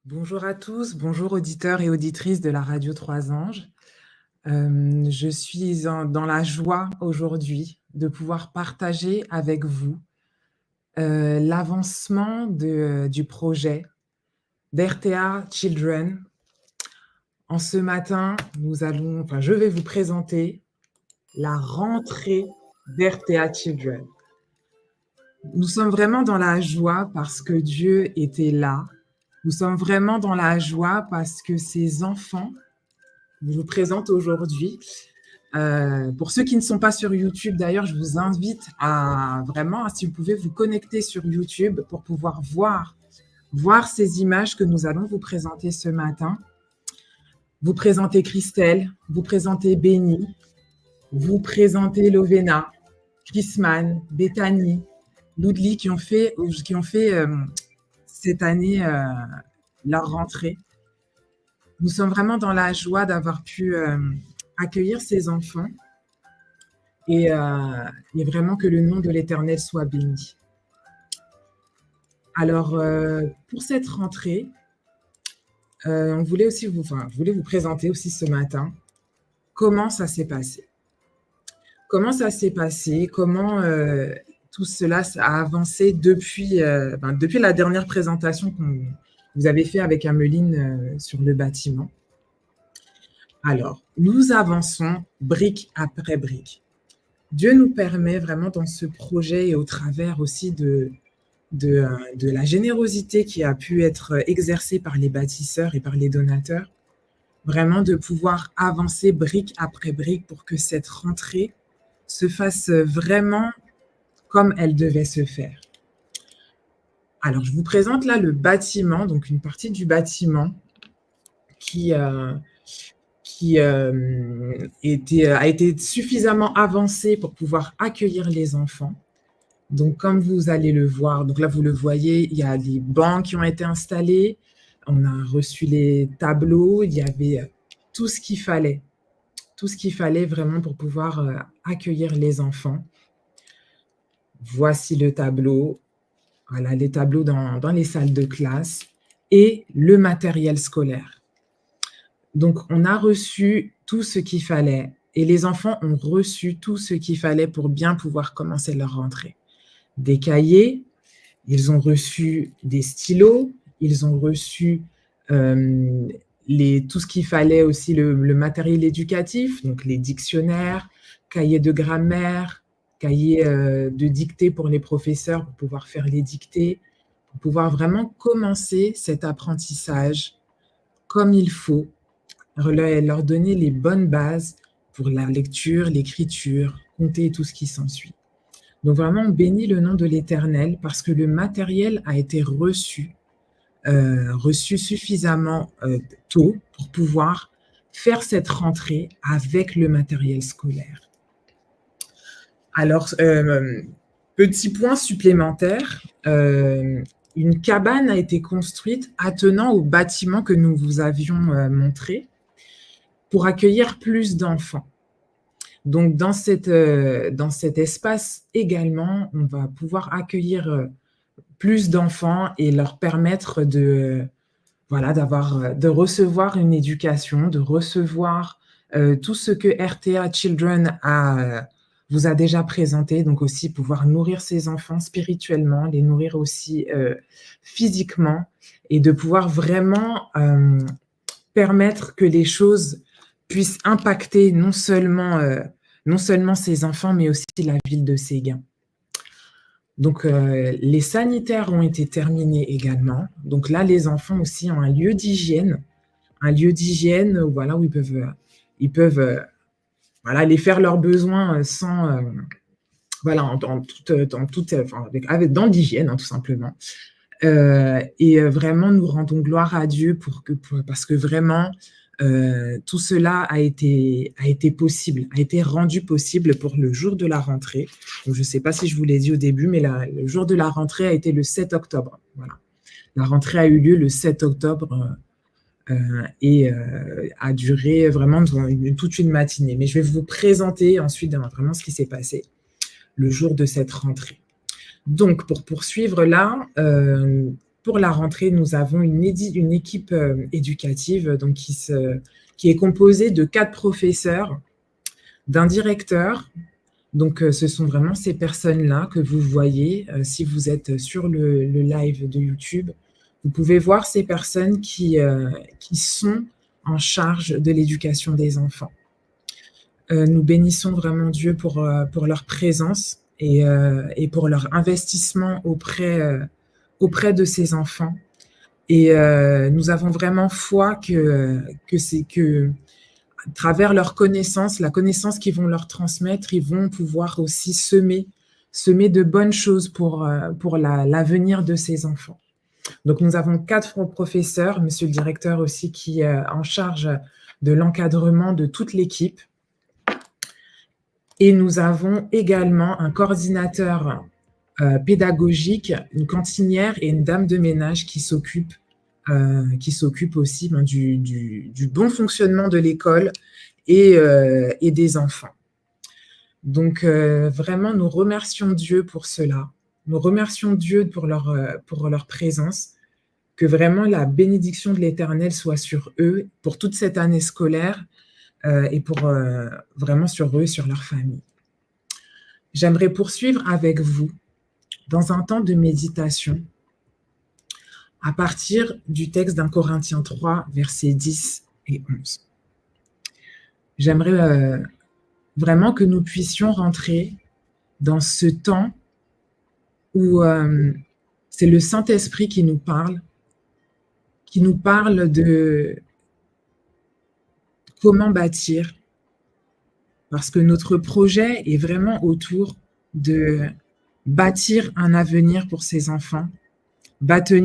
Bonjour à tous, bonjour auditeurs et auditrices de la radio Trois Anges. Je suis dans la joie aujourd'hui de pouvoir partager avec vous l'avancement du projet d'RTA Children. En ce matin, je vais vous présenter la rentrée d'RTA Children. Nous sommes vraiment dans la joie parce que Dieu était là. Nous sommes vraiment dans la joie parce que ces enfants, je vous présente aujourd'hui. Pour ceux qui ne sont pas sur YouTube, d'ailleurs, je vous invite si vous pouvez vous connecter sur YouTube pour pouvoir voir ces images que nous allons vous présenter ce matin. Vous présentez Christelle, vous présentez Béni, vous présentez Lovena, Chrisman, Bethany, Ludli qui ont fait cette année leur rentrée. Nous sommes vraiment dans la joie d'avoir pu accueillir ces enfants et vraiment que le nom de l'Éternel soit béni. Alors, pour cette rentrée, je voulais vous présenter aussi ce matin comment ça s'est passé. Comment ça s'est passé, comment tout cela a avancé depuis la dernière présentation que vous avez fait avec Ameline sur le bâtiment. Alors, nous avançons brique après brique. Dieu nous permet vraiment dans ce projet et au travers aussi de la générosité qui a pu être exercée par les bâtisseurs et par les donateurs, vraiment de pouvoir avancer brique après brique pour que cette rentrée se fasse vraiment comme elle devait se faire. Alors, je vous présente là le bâtiment, donc une partie du bâtiment qui a été suffisamment avancé pour pouvoir accueillir les enfants. Donc, comme vous allez le voir, donc là, vous le voyez, il y a des bancs qui ont été installés, on a reçu les tableaux, il y avait tout ce qu'il fallait vraiment pour pouvoir accueillir les enfants. Voici le tableau, voilà les tableaux dans les salles de classe et le matériel scolaire. Donc, on a reçu tout ce qu'il fallait et les enfants ont reçu tout ce qu'il fallait pour bien pouvoir commencer leur rentrée. Des cahiers, ils ont reçu des stylos, ils ont reçu tout ce qu'il fallait aussi, le matériel éducatif, donc les dictionnaires, cahiers de grammaire, cahiers de dictée pour les professeurs pour pouvoir faire les dictées, pour pouvoir vraiment commencer cet apprentissage comme il faut, leur donner les bonnes bases pour la lecture, l'écriture, compter et tout ce qui s'ensuit. Donc vraiment, on bénit le nom de l'Éternel parce que le matériel a été reçu suffisamment tôt pour pouvoir faire cette rentrée avec le matériel scolaire. Alors, petit point supplémentaire, une cabane a été construite attenant au bâtiment que nous vous avions montré pour accueillir plus d'enfants. Donc, dans cet espace également, on va pouvoir accueillir plus d'enfants et leur permettre de recevoir une éducation, de recevoir tout ce que RTA Children vous a déjà présenté, donc aussi pouvoir nourrir ces enfants spirituellement, les nourrir aussi physiquement et de pouvoir vraiment permettre que les choses puissent impacter non seulement ces enfants, mais aussi la ville de Séguin. Donc, les sanitaires ont été terminés également. Donc là, les enfants aussi ont un lieu d'hygiène, voilà, où ils peuvent aller faire leurs besoins sans, dans l'hygiène, hein, tout simplement. Et vraiment, nous rendons gloire à Dieu parce que vraiment, tout cela a été rendu possible pour le jour de la rentrée. Donc, je ne sais pas si je vous l'ai dit au début, mais le jour de la rentrée a été le 7 octobre. Voilà. La rentrée a eu lieu le 7 octobre et a duré vraiment toute une matinée. Mais je vais vous présenter ensuite vraiment ce qui s'est passé le jour de cette rentrée. Donc, pour poursuivre là, pour la rentrée, nous avons une équipe éducative donc qui est composée de 4 professeurs, d'un directeur. Donc, ce sont vraiment ces personnes-là que vous voyez. Si vous êtes sur le live de YouTube, vous pouvez voir ces personnes qui sont en charge de l'éducation des enfants. Nous bénissons vraiment Dieu pour leur présence et pour leur investissement auprès de ces enfants. Et nous avons vraiment foi que à travers leur connaissance, la connaissance qu'ils vont leur transmettre, ils vont pouvoir aussi semer de bonnes choses pour l'avenir de ces enfants. Donc, nous avons 4 professeurs, monsieur le directeur aussi, qui est en charge de l'encadrement de toute l'équipe. Et nous avons également un coordinateur pédagogique, une cantinière et une dame de ménage qui s'occupe aussi du bon fonctionnement de l'école et des enfants. Donc, vraiment, nous remercions Dieu pour cela. Nous remercions Dieu pour leur présence, que vraiment la bénédiction de l'Éternel soit sur eux pour toute cette année scolaire et pour vraiment sur eux et sur leur famille. J'aimerais poursuivre avec vous dans un temps de méditation à partir du texte d'un Corinthiens 3, versets 10 et 11. J'aimerais vraiment que nous puissions rentrer dans ce temps où c'est le Saint-Esprit qui nous parle de comment bâtir, parce que notre projet est vraiment autour de bâtir un avenir pour ces enfants, bâtir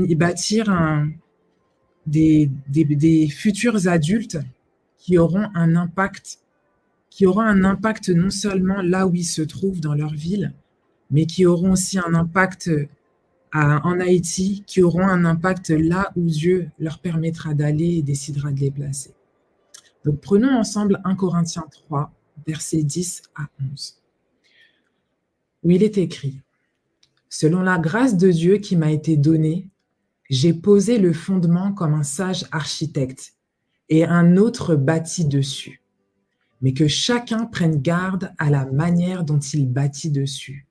des futurs adultes qui auront un impact non seulement là où ils se trouvent dans leur ville, mais qui auront aussi un impact en Haïti, qui auront un impact là où Dieu leur permettra d'aller et décidera de les placer. Donc prenons ensemble 1 Corinthiens 3, versets 10 à 11, où il est écrit: « Selon la grâce de Dieu qui m'a été donnée, j'ai posé le fondement comme un sage architecte, et un autre bâtit dessus. Mais que chacun prenne garde à la manière dont il bâtit dessus,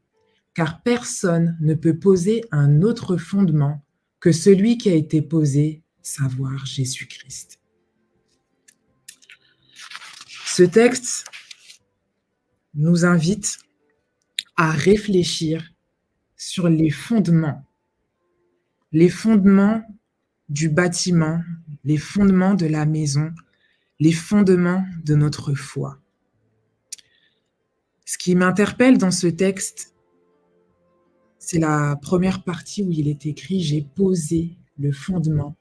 car personne ne peut poser un autre fondement que celui qui a été posé, savoir Jésus-Christ. » Ce texte nous invite à réfléchir sur les fondements du bâtiment, les fondements de la maison, les fondements de notre foi. Ce qui m'interpelle dans ce texte, c'est la première partie où il est écrit « J'ai posé le fondement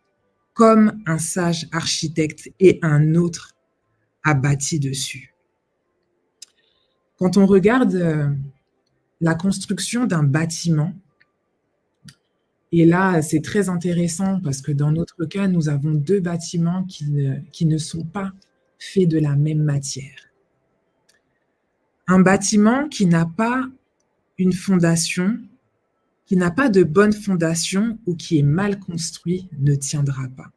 comme un sage architecte et un autre a bâti dessus. » Quand on regarde la construction d'un bâtiment, et là, c'est très intéressant parce que dans notre cas, nous avons 2 bâtiments qui ne sont pas faits de la même matière. Un bâtiment qui n'a pas une fondation, qui n'a pas de bonne fondation ou qui est mal construit ne tiendra pas.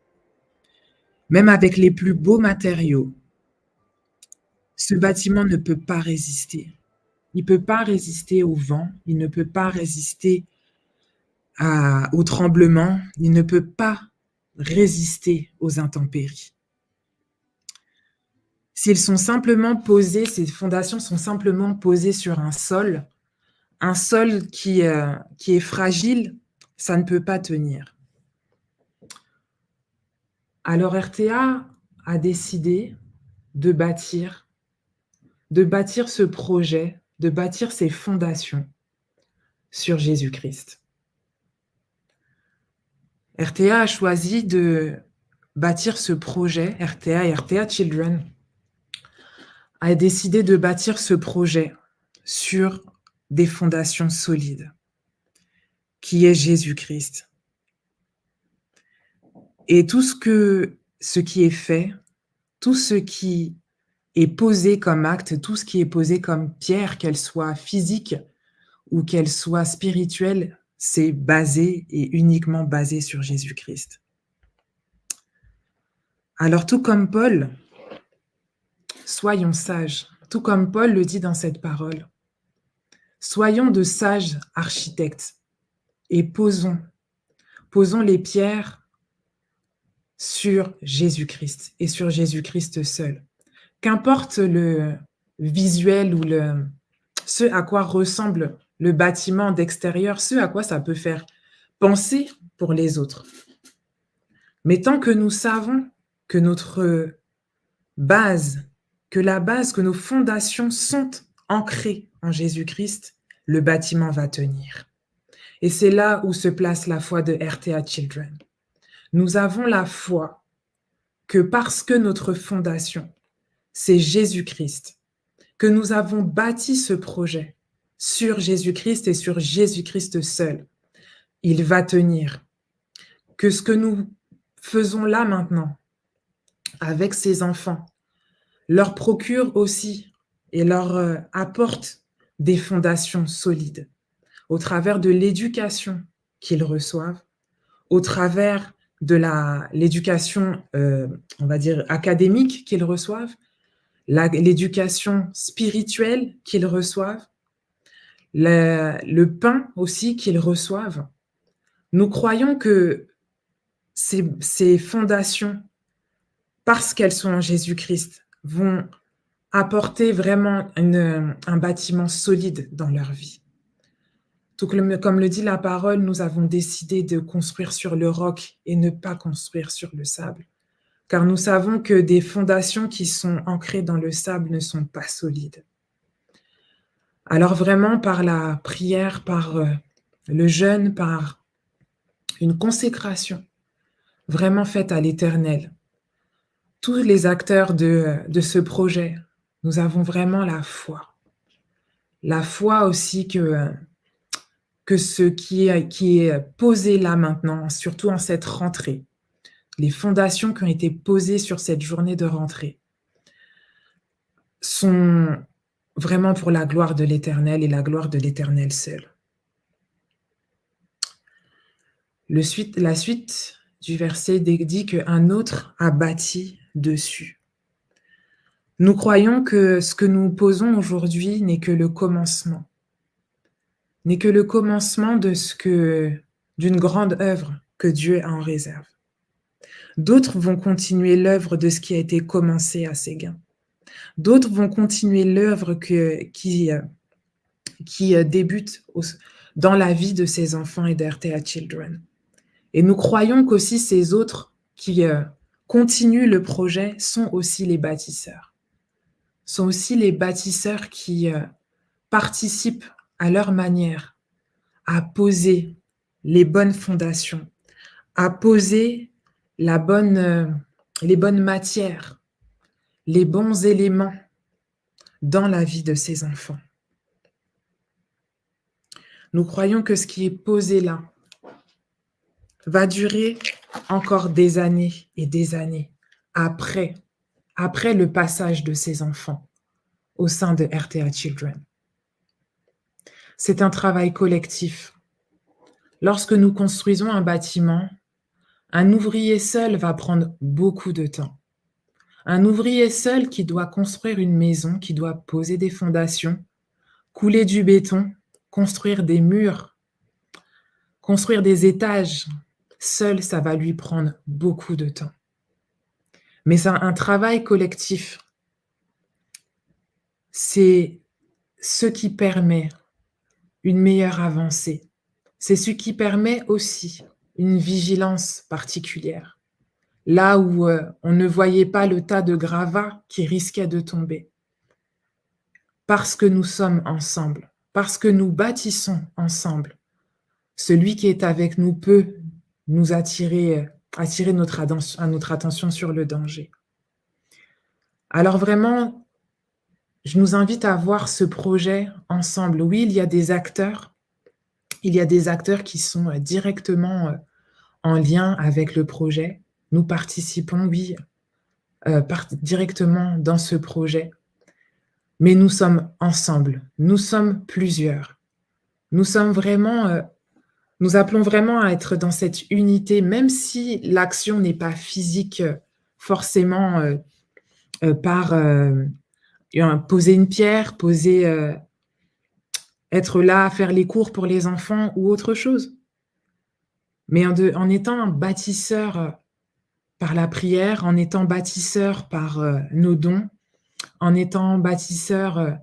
Même avec les plus beaux matériaux, ce bâtiment ne peut pas résister. Il ne peut pas résister au vent, il ne peut pas résister au tremblement, il ne peut pas résister aux intempéries. S'ils sont simplement posés, ces fondations sont simplement posées sur un sol qui est fragile, ça ne peut pas tenir. Alors RTA a décidé de bâtir ce projet, de bâtir ces fondations sur Jésus-Christ. RTA a choisi de bâtir ce projet, RTA et RTA Children a décidé de bâtir ce projet sur des fondations solides, qui est Jésus-Christ. Et tout ce qui est fait, tout ce qui est posé comme acte, tout ce qui est posé comme pierre, qu'elle soit physique ou qu'elle soit spirituelle, c'est basé et uniquement basé sur Jésus-Christ. Alors tout comme Paul, soyons sages, tout comme Paul le dit dans cette parole. Soyons de sages architectes et posons les pierres sur Jésus-Christ et sur Jésus-Christ seul. Qu'importe le visuel ou ce à quoi ressemble le bâtiment d'extérieur, ce à quoi ça peut faire penser pour les autres. Mais tant que nous savons que notre base, que nos fondations sont ancrées en Jésus-Christ, le bâtiment va tenir. Et c'est là où se place la foi de RTA Children. Nous avons la foi que parce que notre fondation, c'est Jésus-Christ, que nous avons bâti ce projet sur Jésus-Christ et sur Jésus-Christ seul, il va tenir. Que ce que nous faisons là maintenant, avec ces enfants, leur procure aussi et leur apporte des fondations solides au travers de l'éducation qu'ils reçoivent, au travers de l'éducation, on va dire, académique qu'ils reçoivent, l'éducation spirituelle qu'ils reçoivent, le pain aussi qu'ils reçoivent. Nous croyons que ces fondations, parce qu'elles sont en Jésus-Christ, vont apporter vraiment un bâtiment solide dans leur vie. Tout comme le dit la parole, nous avons décidé de construire sur le roc et ne pas construire sur le sable. Car nous savons que des fondations qui sont ancrées dans le sable ne sont pas solides. Alors vraiment, par la prière, par le jeûne, par une consécration vraiment faite à l'Éternel, tous les acteurs de ce projet, nous avons vraiment la foi. La foi aussi que ce qui est posé là maintenant, surtout en cette rentrée, les fondations qui ont été posées sur cette journée de rentrée, sont vraiment pour la gloire de l'Éternel et la gloire de l'Éternel seul. La suite du verset dit qu'un autre a bâti dessus. Nous croyons que ce que nous posons aujourd'hui n'est que le commencement. N'est que le commencement d'une grande œuvre que Dieu a en réserve. D'autres vont continuer l'œuvre de ce qui a été commencé à Séguin. D'autres vont continuer l'œuvre qui débute dans la vie de ces enfants et d'RTA Children. Et nous croyons qu'aussi ces autres qui continuent le projet sont aussi les bâtisseurs. Sont aussi les bâtisseurs qui participent à leur manière à poser les bonnes fondations, à poser les bonnes matières, les bons éléments dans la vie de ces enfants. Nous croyons que ce qui est posé là va durer encore des années et des années après le passage de ces enfants au sein de RTA Children. C'est un travail collectif. Lorsque nous construisons un bâtiment, un ouvrier seul va prendre beaucoup de temps. Un ouvrier seul qui doit construire une maison, qui doit poser des fondations, couler du béton, construire des murs, construire des étages, seul, ça va lui prendre beaucoup de temps. Mais c'est un travail collectif. C'est ce qui permet une meilleure avancée. C'est ce qui permet aussi une vigilance particulière. Là où on ne voyait pas le tas de gravats qui risquait de tomber. Parce que nous sommes ensemble, parce que nous bâtissons ensemble, celui qui est avec nous peut nous attirer notre attention sur le danger. Alors vraiment, je nous invite à voir ce projet ensemble. Oui, il y a des acteurs qui sont directement en lien avec le projet. Nous participons, oui, directement dans ce projet. Mais nous sommes ensemble, nous sommes plusieurs. Nous sommes vraiment Nous appelons vraiment à être dans cette unité, même si l'action n'est pas physique, forcément, par, poser une pierre, être là à faire les cours pour les enfants ou autre chose. Mais en étant un bâtisseur, par la prière, en étant bâtisseur par, nos dons, en étant bâtisseur,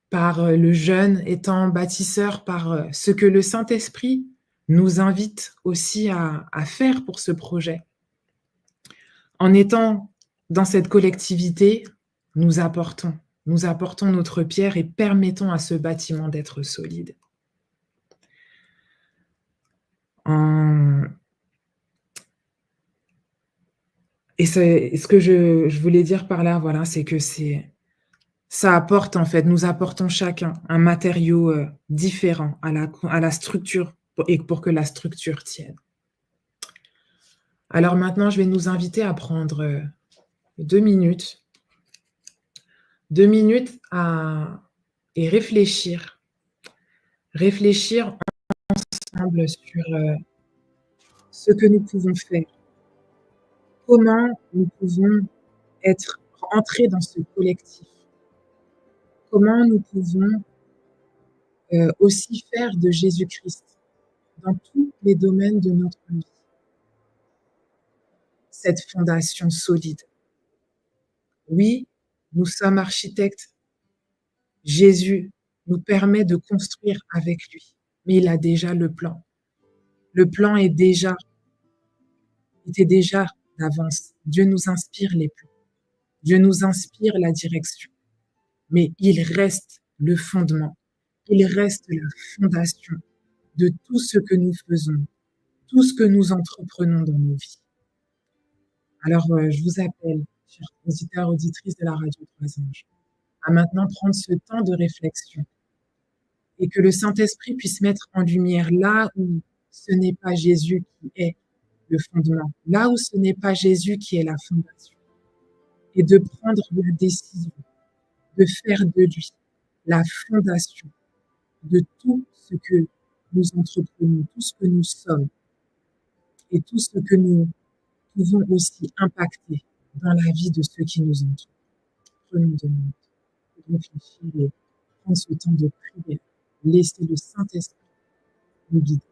par, le jeûne, étant bâtisseur par, ce que le Saint-Esprit nous invite aussi à faire pour ce projet. En étant dans cette collectivité, nous apportons nous apportons notre pierre et permettons à ce bâtiment d'être solide. En et ce que je voulais dire par là, voilà, c'est que ça apporte en fait nous apportons chacun un matériau, différent à la structure pour que la structure tienne. Alors maintenant, je vais nous inviter à prendre, 2 minutes, 2 minutes à et réfléchir ensemble sur, ce que nous pouvons faire. Comment nous pouvons être entrer dans ce collectif? Comment nous pouvons, aussi faire de Jésus-Christ, dans tous les domaines de notre vie, cette fondation solide? Oui, nous sommes architectes. Jésus nous permet de construire avec lui, mais il a déjà le plan. Le plan était déjà d'avance. Dieu nous inspire les plans. Dieu nous inspire la direction, mais il reste le fondement. Il reste la fondation de tout ce que nous faisons, tout ce que nous entreprenons dans nos vies. Alors, je vous appelle, chers auditeurs, auditrices de la radio Trois Anges, à maintenant prendre ce temps de réflexion et que le Saint-Esprit puisse mettre en lumière là où ce n'est pas Jésus qui est le fondement, là où ce n'est pas Jésus qui est la fondation, et de prendre la décision de faire de lui la fondation de tout ce que nous entreprenons, tout ce que nous sommes et tout ce que nous pouvons aussi impacter dans la vie de ceux qui nous entourent. Prenons 2 minutes pour réfléchir et prendre ce temps de prière. Laissez le Saint-Esprit nous guider.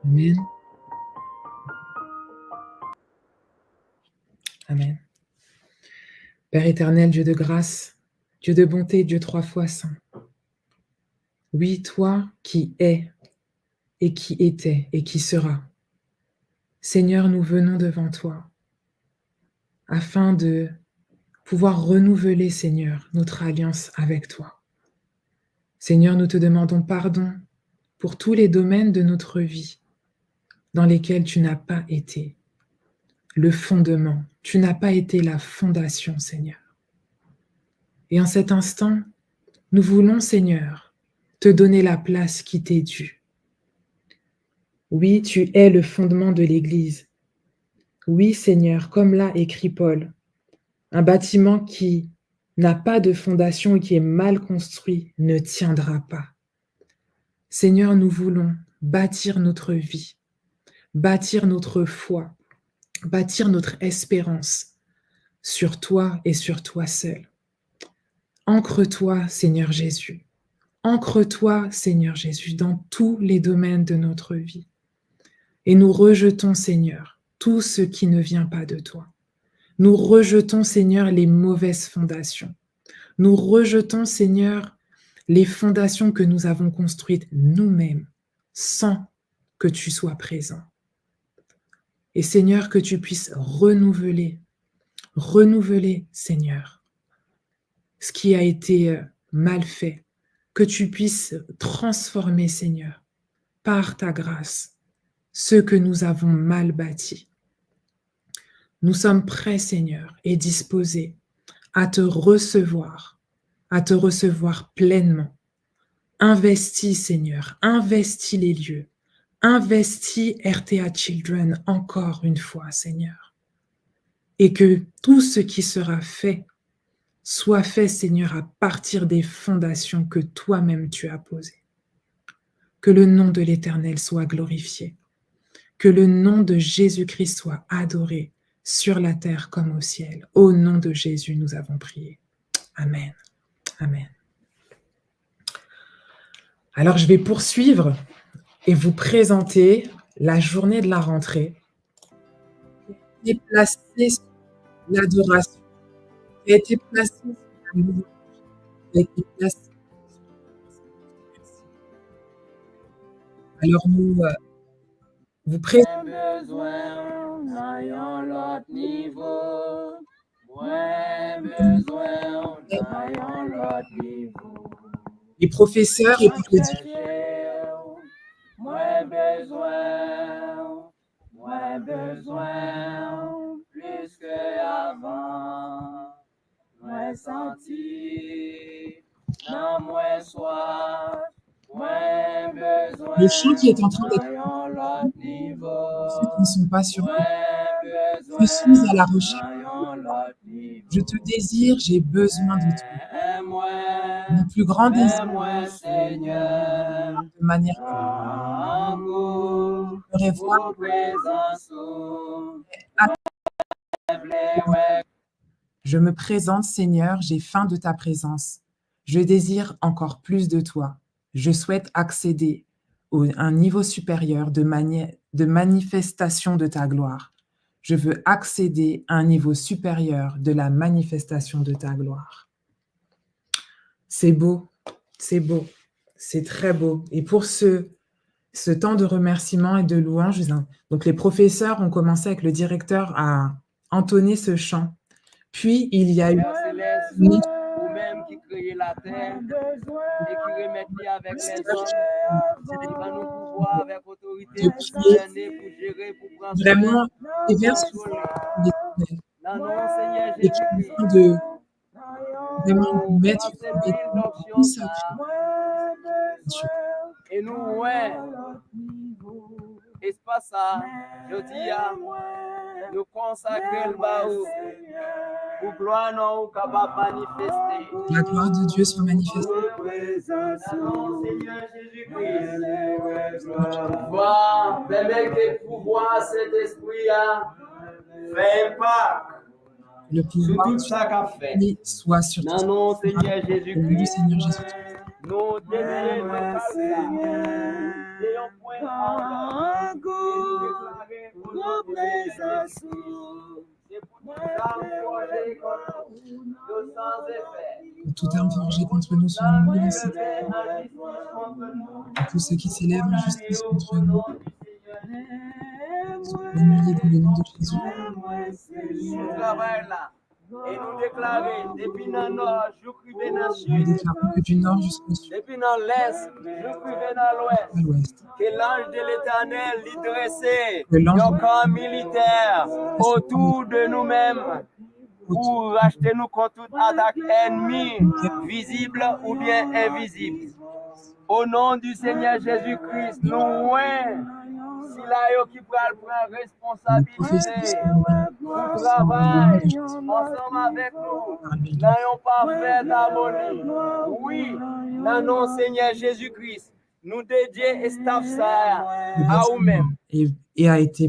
Amen. Amen. Père éternel, Dieu de grâce, Dieu de bonté, Dieu 3 fois saint. Oui, toi qui es et qui étais et qui sera. Seigneur, nous venons devant toi afin de pouvoir renouveler, Seigneur, notre alliance avec toi. Seigneur, nous te demandons pardon pour tous les domaines de notre vie dans lesquels tu n'as pas été le fondement, tu n'as pas été la fondation, Seigneur. Et en cet instant, nous voulons, Seigneur, te donner la place qui t'est due. Oui, tu es le fondement de l'Église. Oui, Seigneur, comme l'a écrit Paul, un bâtiment qui n'a pas de fondation et qui est mal construit ne tiendra pas. Seigneur, nous voulons bâtir notre vie, bâtir notre foi, bâtir notre espérance sur toi et sur toi seul. Ancre-toi, Seigneur Jésus. Ancre-toi, Seigneur Jésus, dans tous les domaines de notre vie. Et nous rejetons, Seigneur, tout ce qui ne vient pas de toi. Nous rejetons, Seigneur, les mauvaises fondations. Nous rejetons, Seigneur, les fondations que nous avons construites nous-mêmes sans que tu sois présent. Et Seigneur, que tu puisses renouveler, Seigneur, ce qui a été mal fait, que tu puisses transformer, Seigneur, par ta grâce, ce que nous avons mal bâti. Nous sommes prêts, Seigneur, et disposés à te recevoir pleinement. Investis, Seigneur, investis les lieux, investis RTA Children encore une fois, Seigneur. Et que tout ce qui sera fait soit fait, Seigneur, à partir des fondations que toi-même tu as posées. Que le nom de l'Éternel soit glorifié. Que le nom de Jésus-Christ soit adoré sur la terre comme au ciel. Au nom de Jésus, nous avons prié. Amen. Amen. Alors, je vais poursuivre et vous présenter la journée de la rentrée qui est placée sur l'adoration, qui a été placée sur la louange, qui a été placée sur la merci. Alors, nous vous présentons les professeurs et pour le dire. Moins besoin, plus que avant, moins senti, non moins soif, moins besoin. Le chant qui est en train d'être ceux qui ne sont pas sur eux. Je suis à la recherche. Je te désire, j'ai besoin de toi. Mon plus grand désir, de manière je voir. Je me présente, Seigneur, j'ai faim de ta présence. Je désire encore plus de toi. Je souhaite accéder à un niveau supérieur de manifestation de ta gloire. Je veux accéder à un niveau supérieur de la manifestation de ta gloire. C'est beau, c'est beau, c'est très beau. Et pour ce temps de remerciement et de louange, donc les professeurs ont commencé avec le directeur à entonner ce chant. Puis il y a eu Vous-même qui créez la terre et qui remettez avec les hommes, qui va nous pouvoir avec autorité pour gouverner, pour gérer, pour prendre vraiment et vers et qui vient de vraiment mettre tout ça. Et nous, ouais, espace ça, je dis à nous consacrer le baou pour gloire non capable manifester. La gloire de Dieu soit manifestée. Seigneur Jésus-Christ, pouvoir, permettre pouvoir cet esprit à faire impact. Le pouvoir tout ça qu'a fait. Soit sur toi. Non, Seigneur Jésus-Christ. Seigneur Jésus-Christ. Nous et un point en l'autre. Et nous déclarer c'est pour nous forger de sans effet. Toute arme forgée contre nous soit nulle. Tous ceux qui s'élèvent en justice contre nous sont annulés dans le nom de Jésus. Nous travaillons là. Et nous déclarons, depuis dans le nord, je crive dans le Nous sud. déclarons que du nord jusqu'au sud, Depuis dans l'est, je crive dans à l'ouest. l'ouest, Que l'ange de l'Éternel lui dressé que l'ange un camp militaire autour de nous-mêmes pour racheter nous contre toute attaque ennemie, visible ou bien invisible. Au nom du Seigneur Jésus-Christ, nous, si là, qui prend responsabilité pour travail ensemble avec nous, n'ayons pas fait harmonie. Oui, dans le nom du Seigneur Jésus-Christ, nous dédions et staff ça à nous-mêmes. et a été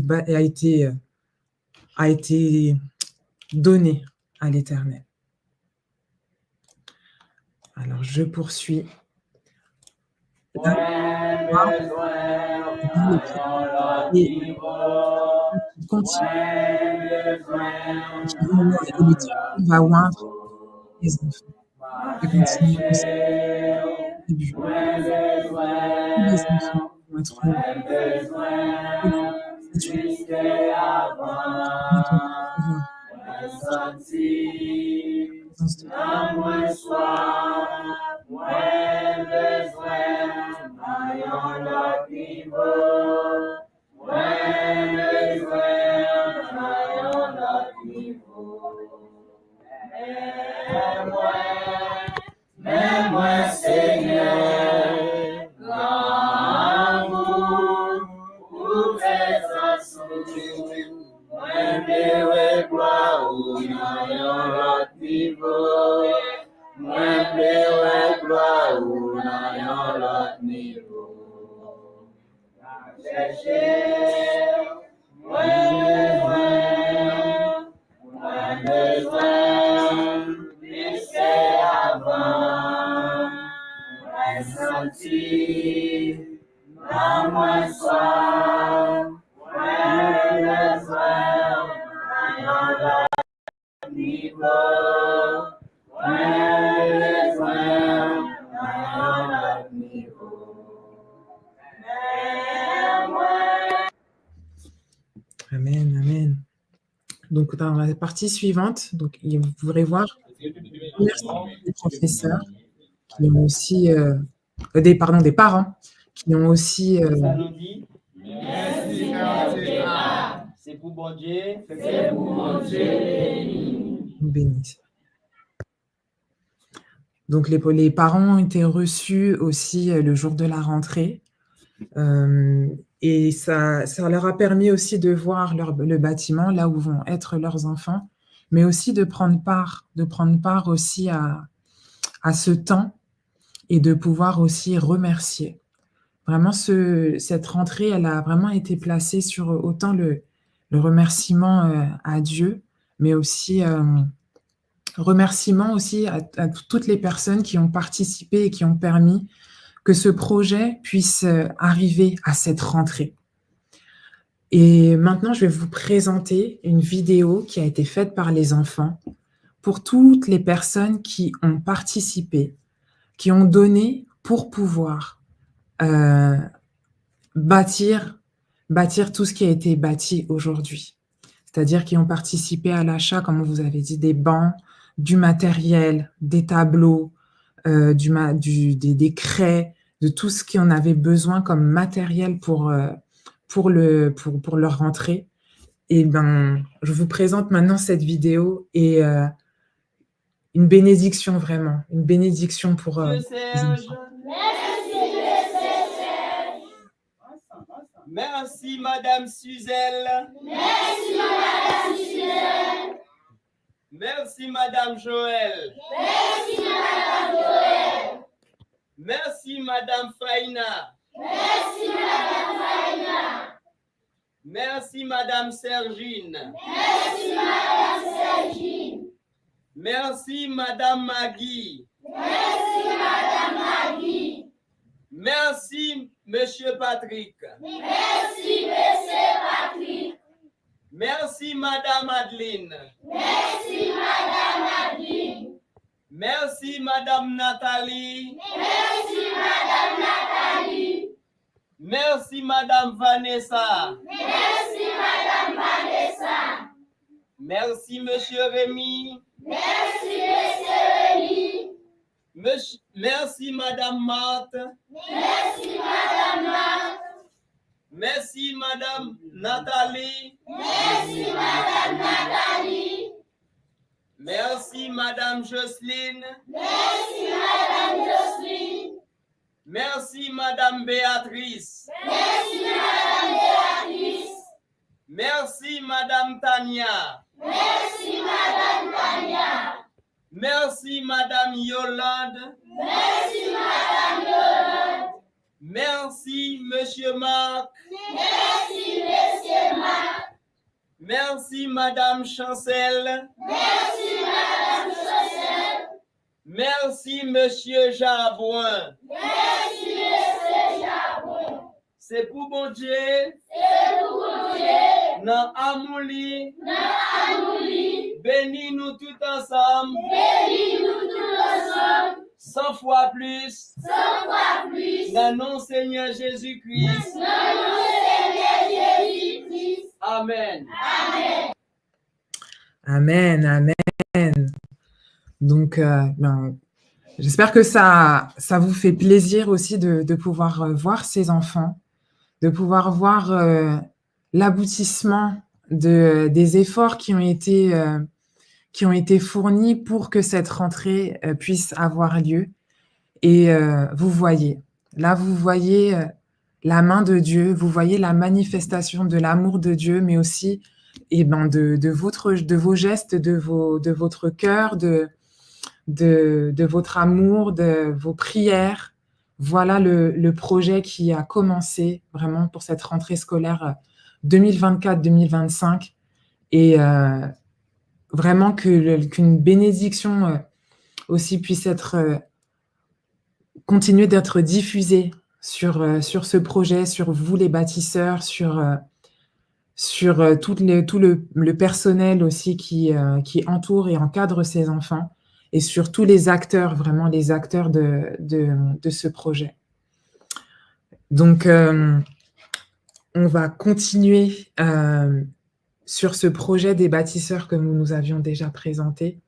donné à l'Éternel. Alors, je poursuis. Et continue. Et le diable va oindre les enfants. Et continue comme ça. Les enfants vont être Amen, amen. Donc, dans la partie suivante, donc, vous pourrez voir des professeurs qui ont aussi, des parents qui ont aussi. Ça nous dit, c'est pour bon Dieu, c'est pour bon Dieu. Nous bénisse. Donc, les parents ont été reçus aussi le jour de la rentrée. Et ça leur a permis aussi de voir le bâtiment, là où vont être leurs enfants, mais aussi de prendre part aussi à ce temps et de pouvoir aussi remercier. Vraiment, cette rentrée, elle a vraiment été placée sur autant le remerciement à Dieu, mais aussi remerciement aussi à toutes les personnes qui ont participé et qui ont permis que ce projet puisse arriver à cette rentrée. Et maintenant, je vais vous présenter une vidéo qui a été faite par les enfants pour toutes les personnes qui ont participé, qui ont donné pour pouvoir bâtir tout ce qui a été bâti aujourd'hui. C'est-à-dire qui ont participé à l'achat, comme vous avez dit, des bancs, du matériel, des tableaux, des craies, de tout ce qu'on avait besoin comme matériel pour leur rentrée. Et ben, je vous présente maintenant cette vidéo et une bénédiction vraiment, une bénédiction pour les enfants. Merci Madame Suzelle. Merci Madame Suzelle. Merci Madame Joël. Merci Madame Joël. Merci Madame Faina. Merci Madame Faina. Merci Madame Sergine. Merci Madame Sergine. Merci Madame Maggie. Merci Madame Maggie. Merci Monsieur Patrick. Merci, Monsieur Patrick. Merci, Madame Adeline. Merci, Madame Adeline. Merci, Madame Nathalie. Merci, Madame Nathalie. Merci, Madame Vanessa. Merci, Madame Vanessa. Merci, Monsieur Rémy. Merci, Monsieur Rémy. Merci, Madame Marthe. Merci, Madame Marthe. Merci, Madame Nathalie. Merci, Madame Nathalie. Merci, Madame Jocelyne. Merci, Madame Jocelyne. Merci, Madame Béatrice. Merci, Madame Béatrice. Merci, Madame Tania. Merci, Madame Tania. Merci, Madame Yolande. Merci, Madame Yolande. Merci, Monsieur Marc. Merci, Monsieur Marc. Merci, Madame Chancel. Merci, Madame Chancel. Merci, Monsieur Jabouin. Merci, Monsieur Jabouin. C'est pour bon Dieu. C'est pour Dieu. Dans Amouli. Dans Amouli. Bénis-nous tout ensemble. Bénis-nous tous ensemble. 100 fois plus. 100 fois plus. Dans nom Seigneur Jésus-Christ. Dans le nom Seigneur Jésus-Christ. Amen. Amen. Amen, amen. Donc, j'espère que ça vous fait plaisir aussi de pouvoir voir ces enfants, de pouvoir voir l'aboutissement des efforts qui ont été fournis pour que cette rentrée puisse avoir lieu. Et vous voyez la main de Dieu, vous voyez la manifestation de l'amour de Dieu, mais aussi de vos gestes, de votre cœur, de votre amour, de vos prières. Voilà le projet qui a commencé vraiment pour cette rentrée scolaire 2024-2025. Et vraiment qu'une bénédiction aussi puisse continuer d'être diffusée sur ce projet, sur vous les bâtisseurs, sur tout le personnel aussi qui entoure et encadre ces enfants, et sur tous les acteurs, vraiment les acteurs de ce projet. Donc, on va continuer sur ce projet des bâtisseurs que nous avions déjà présenté.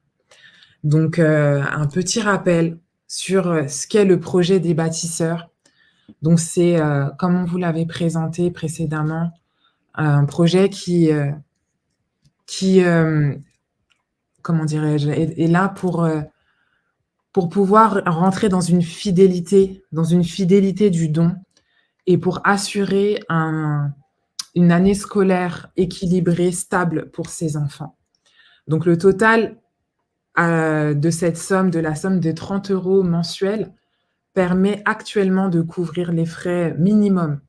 Donc, un petit rappel sur ce qu'est le projet des bâtisseurs. Donc, c'est, comme on vous l'avait présenté précédemment, un projet qui comment dirais-je, est là pour pouvoir rentrer dans une fidélité du don, et pour assurer une année scolaire équilibrée, stable pour ces enfants. Donc, le total de la somme de 30 € mensuels permet actuellement de couvrir les frais minimums.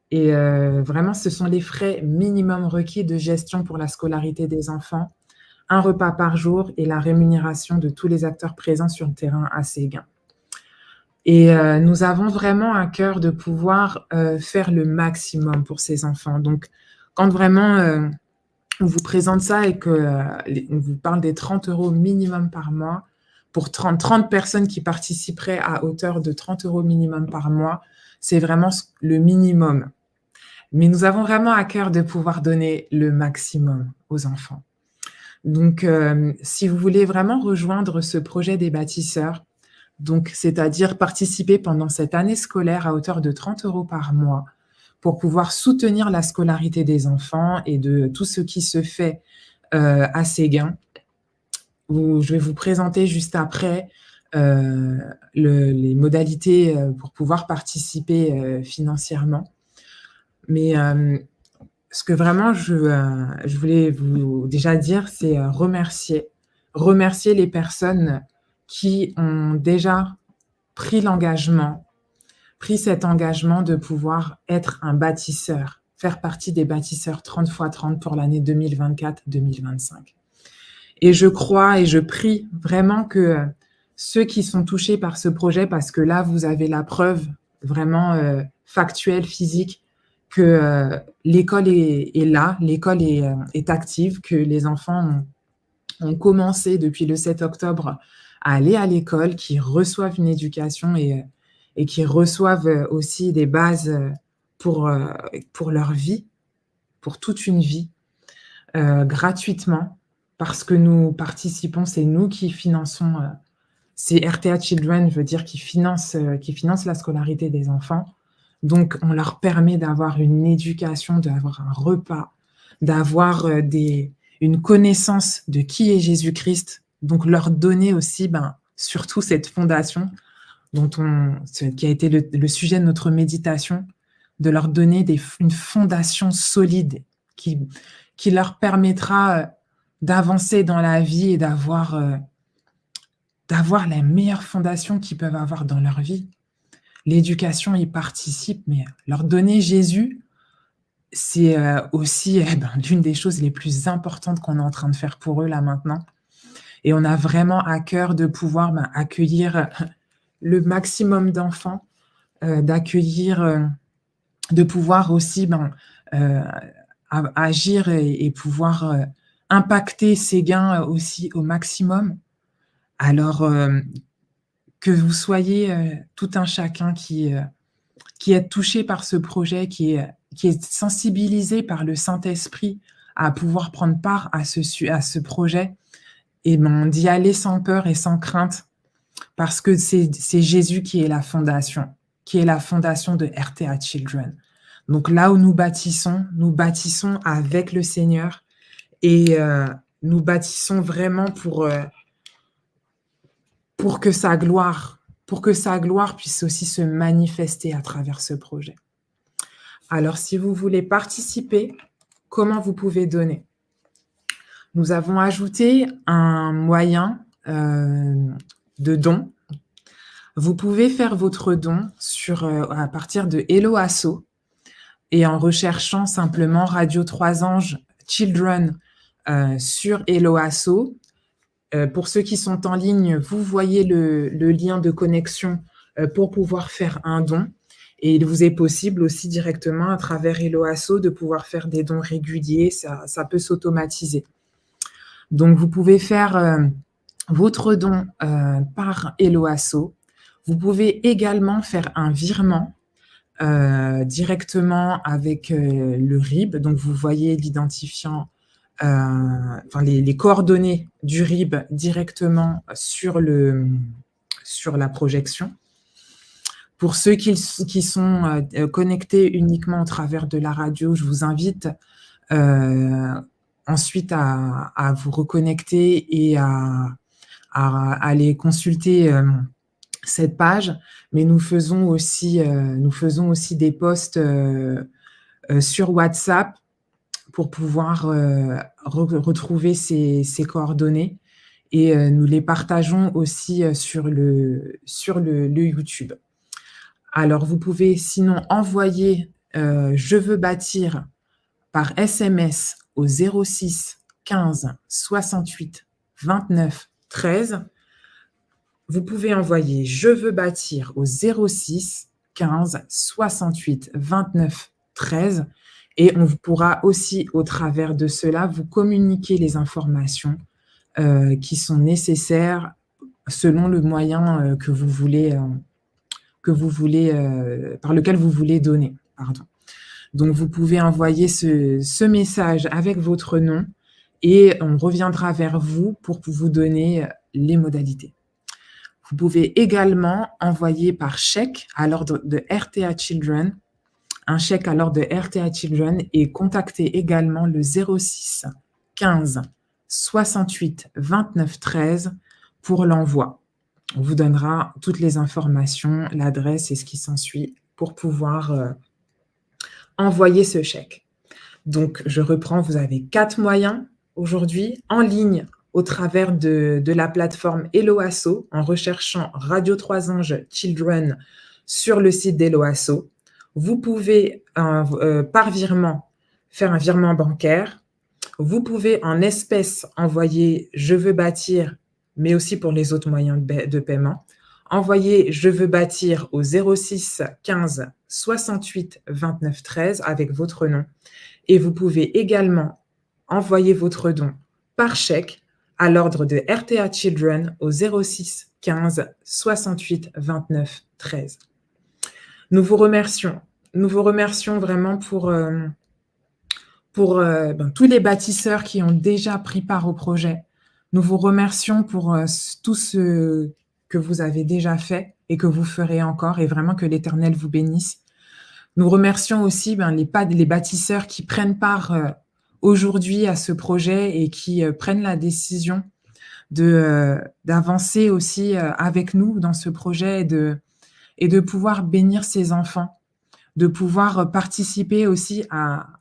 Et vraiment, ce sont les frais minimums requis de gestion pour la scolarité des enfants, un repas par jour et la rémunération de tous les acteurs présents sur le terrain à Séguin. Et nous avons vraiment à cœur de pouvoir faire le maximum pour ces enfants. Donc, quand vraiment on vous présente ça et qu'on vous parle des 30 € minimum par mois, pour 30 personnes qui participeraient à hauteur de 30 € minimum par mois, c'est vraiment le minimum. Mais nous avons vraiment à cœur de pouvoir donner le maximum aux enfants. Donc, si vous voulez vraiment rejoindre ce projet des bâtisseurs, donc c'est-à-dire participer pendant cette année scolaire à hauteur de 30 € par mois pour pouvoir soutenir la scolarité des enfants et de tout ce qui se fait à Séguin, je vais vous présenter juste après les modalités pour pouvoir participer financièrement. Mais ce que vraiment je voulais vous déjà dire, c'est remercier les personnes qui ont déjà pris cet engagement de pouvoir être un bâtisseur, faire partie des bâtisseurs 30 x 30 pour l'année 2024-2025. Et je crois et je prie vraiment que ceux qui sont touchés par ce projet, parce que là, vous avez la preuve vraiment factuel, physique, que l'école est là, l'école est active, que les enfants ont commencé depuis le 7 octobre à aller à l'école, qui reçoivent une éducation et qui reçoivent aussi des bases pour leur vie, pour toute une vie, gratuitement, parce que nous participons, c'est nous qui finançons, c'est RTA Children, veut dire qui finance la scolarité des enfants. Donc, on leur permet d'avoir une éducation, d'avoir un repas, d'avoir une connaissance de qui est Jésus-Christ. Donc, leur donner aussi, surtout cette fondation qui a été le sujet de notre méditation, de leur donner une fondation solide qui leur permettra d'avancer dans la vie et d'avoir la meilleure fondation qu'ils peuvent avoir dans leur vie. L'éducation y participe, mais leur donner Jésus, c'est aussi l'une des choses les plus importantes qu'on est en train de faire pour eux là maintenant. Et on a vraiment à cœur de pouvoir accueillir le maximum d'enfants, de pouvoir aussi agir et pouvoir impacter ces gains aussi au maximum. Alors, que vous soyez tout un chacun qui est touché par ce projet, qui est sensibilisé par le Saint-Esprit à pouvoir prendre part à ce projet, et d'y aller sans peur et sans crainte, parce que c'est Jésus qui est la fondation de RTA Children. Donc là où nous bâtissons avec le Seigneur, et nous bâtissons vraiment pour que sa gloire puisse aussi se manifester à travers ce projet. Alors, si vous voulez participer, comment vous pouvez donner? Nous avons ajouté un moyen de don. Vous pouvez faire votre don à partir de Hello Asso, et en recherchant simplement Radio 3 Anges Children sur Hello Asso. Pour ceux qui sont en ligne, vous voyez le lien de connexion pour pouvoir faire un don. Et il vous est possible aussi directement à travers Hello Asso de pouvoir faire des dons réguliers. Ça peut s'automatiser. Donc, vous pouvez faire votre don par Hello Asso. Vous pouvez également faire un virement directement avec le RIB. Donc, vous voyez l'identifiant, les coordonnées du RIB directement sur la projection. Pour ceux qui sont connectés uniquement au travers de la radio, je vous invite ensuite à vous reconnecter et à aller consulter cette page. Mais nous faisons aussi des posts sur WhatsApp pour pouvoir retrouver ces coordonnées, et nous les partageons aussi sur le YouTube. Alors, vous pouvez sinon envoyer « Je veux bâtir » par SMS au 06 15 68 29 13. Vous pouvez envoyer « Je veux bâtir » au 06 15 68 29 13, et on pourra aussi, au travers de cela, vous communiquer les informations qui sont nécessaires selon le moyen par lequel vous voulez donner. Donc, vous pouvez envoyer ce message avec votre nom, et on reviendra vers vous pour vous donner les modalités. Vous pouvez également envoyer par chèque à l'ordre de RTA Children, un chèque à l'ordre de RTA Children, et contacter également le 06 15 68 29 13 pour l'envoi. On vous donnera toutes les informations, l'adresse et ce qui s'ensuit pour pouvoir envoyer ce chèque. Donc, je reprends, vous avez 4 moyens aujourd'hui en ligne au travers de la plateforme Hello Asso, en recherchant Radio 3 Anges Children sur le site d'Hello Asso. Vous pouvez, par virement, faire un virement bancaire. Vous pouvez en espèces envoyer « Je veux bâtir », mais aussi pour les autres moyens de paiement. envoyez « Je veux bâtir » au 06 15 68 29 13 avec votre nom. Et vous pouvez également envoyer votre don par chèque à l'ordre de RTA Children au 06 15 68 29 13. Nous vous remercions vraiment pour tous les bâtisseurs qui ont déjà pris part au projet. Nous vous remercions pour tout ce que vous avez déjà fait et que vous ferez encore, et vraiment que l'Éternel vous bénisse. Nous remercions aussi les bâtisseurs qui prennent part aujourd'hui à ce projet et qui prennent la décision d'avancer aussi avec nous dans ce projet et de pouvoir bénir ces enfants, de pouvoir participer aussi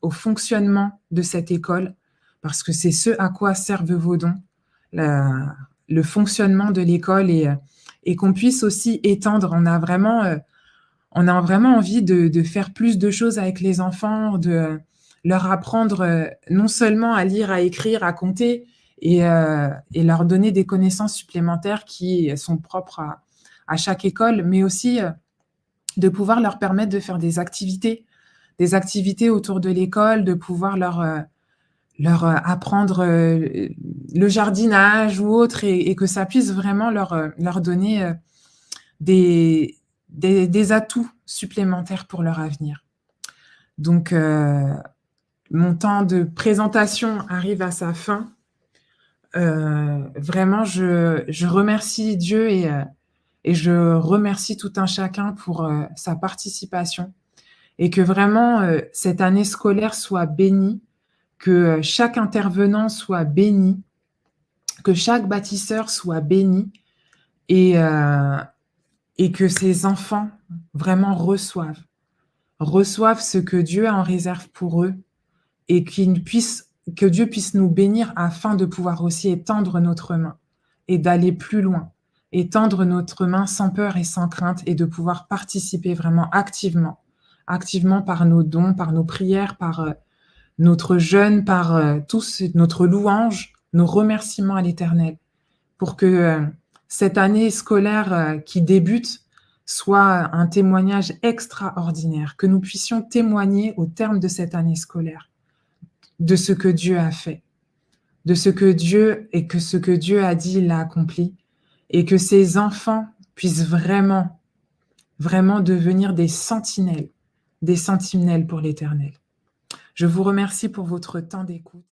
au fonctionnement de cette école, parce que c'est ce à quoi servent vos dons, le fonctionnement de l'école, et qu'on puisse aussi étendre. On a vraiment envie de faire plus de choses avec les enfants, de leur apprendre non seulement à lire, à écrire, à compter, et leur donner des connaissances supplémentaires qui sont propres à chaque école, mais aussi de pouvoir leur permettre de faire des activités autour de l'école, de pouvoir leur apprendre le jardinage ou autre, et que ça puisse vraiment leur donner des atouts supplémentaires pour leur avenir. Donc, mon temps de présentation arrive à sa fin. Vraiment, je remercie Dieu et je remercie tout un chacun pour sa participation, et que vraiment cette année scolaire soit bénie, que chaque intervenant soit béni, que chaque bâtisseur soit béni, et que ces enfants vraiment reçoivent ce que Dieu a en réserve pour eux, et que Dieu puisse nous bénir afin de pouvoir aussi étendre notre main et d'aller plus loin, étendre notre main sans peur et sans crainte, et de pouvoir participer vraiment activement par nos dons, par nos prières, par notre jeûne, par notre louange, nos remerciements à l'Éternel, pour que cette année scolaire qui débute soit un témoignage extraordinaire, que nous puissions témoigner au terme de cette année scolaire de ce que Dieu a fait, de ce que Dieu a dit, il l'a accompli, et que ces enfants puissent vraiment devenir des sentinelles pour l'Éternel. Je vous remercie pour votre temps d'écoute.